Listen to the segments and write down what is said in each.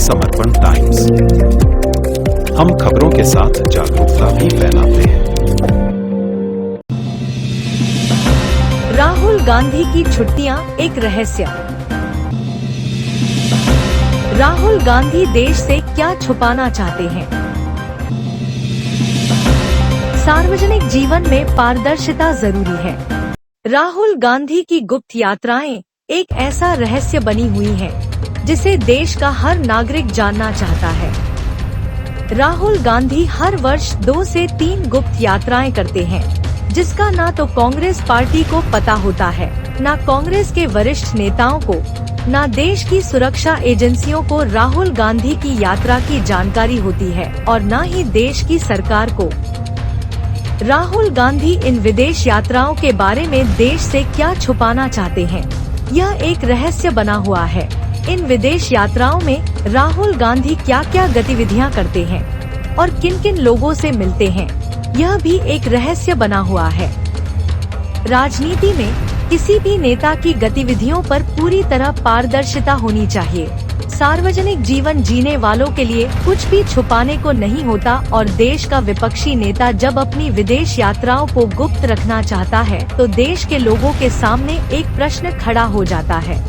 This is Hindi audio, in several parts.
समर्पण टाइम्स। हम खबरों के साथ जागरूकता भी फैलाते हैं। राहुल गांधी की छुट्टियां एक रहस्य। राहुल गांधी देश से क्या छुपाना चाहते हैं? सार्वजनिक जीवन में पारदर्शिता जरूरी है। राहुल गांधी की गुप्त यात्राएं एक ऐसा रहस्य बनी हुई हैं, जिसे देश का हर नागरिक जानना चाहता है। राहुल गांधी हर वर्ष 2 से 3 गुप्त यात्राएं करते हैं, जिसका ना तो कांग्रेस पार्टी को पता होता है, ना कांग्रेस के वरिष्ठ नेताओं को, ना देश की सुरक्षा एजेंसियों को राहुल गांधी की यात्रा की जानकारी होती है और न ही देश की सरकार को। राहुल गांधी इन विदेश यात्राओं के बारे में देश से क्या छुपाना चाहते हैं, यह एक रहस्य बना हुआ है। इन विदेश यात्राओं में राहुल गांधी क्या क्या गतिविधियां करते हैं और किन किन लोगों से मिलते हैं, यह भी एक रहस्य बना हुआ है। राजनीति में किसी भी नेता की गतिविधियों पर पूरी तरह पारदर्शिता होनी चाहिए। सार्वजनिक जीवन जीने वालों के लिए कुछ भी छुपाने को नहीं होता और देश का विपक्षी नेता जब अपनी विदेश यात्राओं को गुप्त रखना चाहता है तो देश के लोगों के सामने एक प्रश्न खड़ा हो जाता है।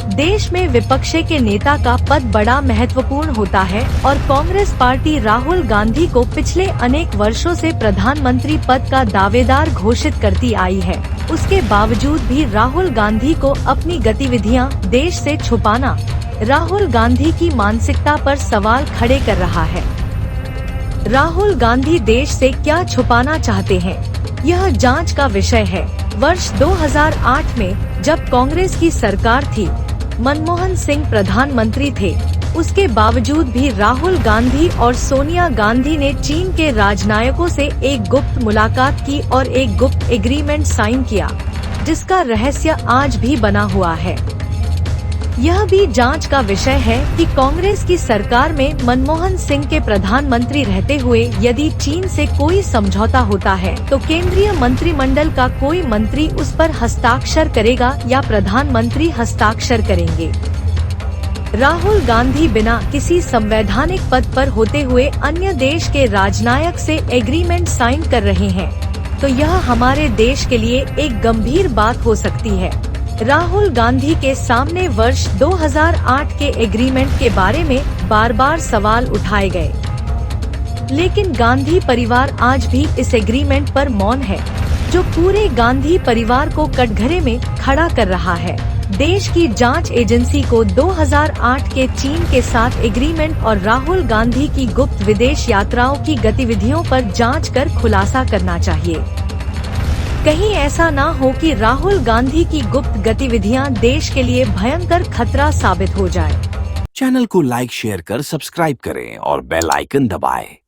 देश में विपक्ष के नेता का पद बड़ा महत्वपूर्ण होता है और कांग्रेस पार्टी राहुल गांधी को पिछले अनेक वर्षों से प्रधानमंत्री पद का दावेदार घोषित करती आई है। उसके बावजूद भी राहुल गांधी को अपनी गतिविधियां देश से छुपाना राहुल गांधी की मानसिकता पर सवाल खड़े कर रहा है। राहुल गांधी देश से क्या छुपाना चाहते हैं, यह जांच का विषय है। वर्ष 2008 में जब कांग्रेस की सरकार थी, मनमोहन सिंह प्रधानमंत्री थे, उसके बावजूद भी राहुल गांधी और सोनिया गांधी ने चीन के राजनयिकों से एक गुप्त मुलाकात की और एक गुप्त एग्रीमेंट साइन किया, जिसका रहस्य आज भी बना हुआ है। यह भी जांच का विषय है कि कांग्रेस की सरकार में मनमोहन सिंह के प्रधानमंत्री रहते हुए यदि चीन से कोई समझौता होता है तो केंद्रीय मंत्रिमंडल का कोई मंत्री उस पर हस्ताक्षर करेगा या प्रधानमंत्री हस्ताक्षर करेंगे। राहुल गांधी बिना किसी संवैधानिक पद पर होते हुए अन्य देश के राजनयिक से एग्रीमेंट साइन कर रहे हैं, तो यह हमारे देश के लिए एक गंभीर बात हो सकती है। राहुल गांधी के सामने वर्ष 2008 के एग्रीमेंट के बारे में बार बार सवाल उठाए गए, लेकिन गांधी परिवार आज भी इस एग्रीमेंट पर मौन है, जो पूरे गांधी परिवार को कटघरे में खड़ा कर रहा है। देश की जांच एजेंसी को 2008 के चीन के साथ एग्रीमेंट और राहुल गांधी की गुप्त विदेश यात्राओं की गतिविधियों पर जांच कर खुलासा करना चाहिए। कहीं ऐसा ना हो कि राहुल गांधी की गुप्त गतिविधियां देश के लिए भयंकर खतरा साबित हो जाए। चैनल को लाइक शेयर कर सब्सक्राइब करें और बेल आइकन दबाएं।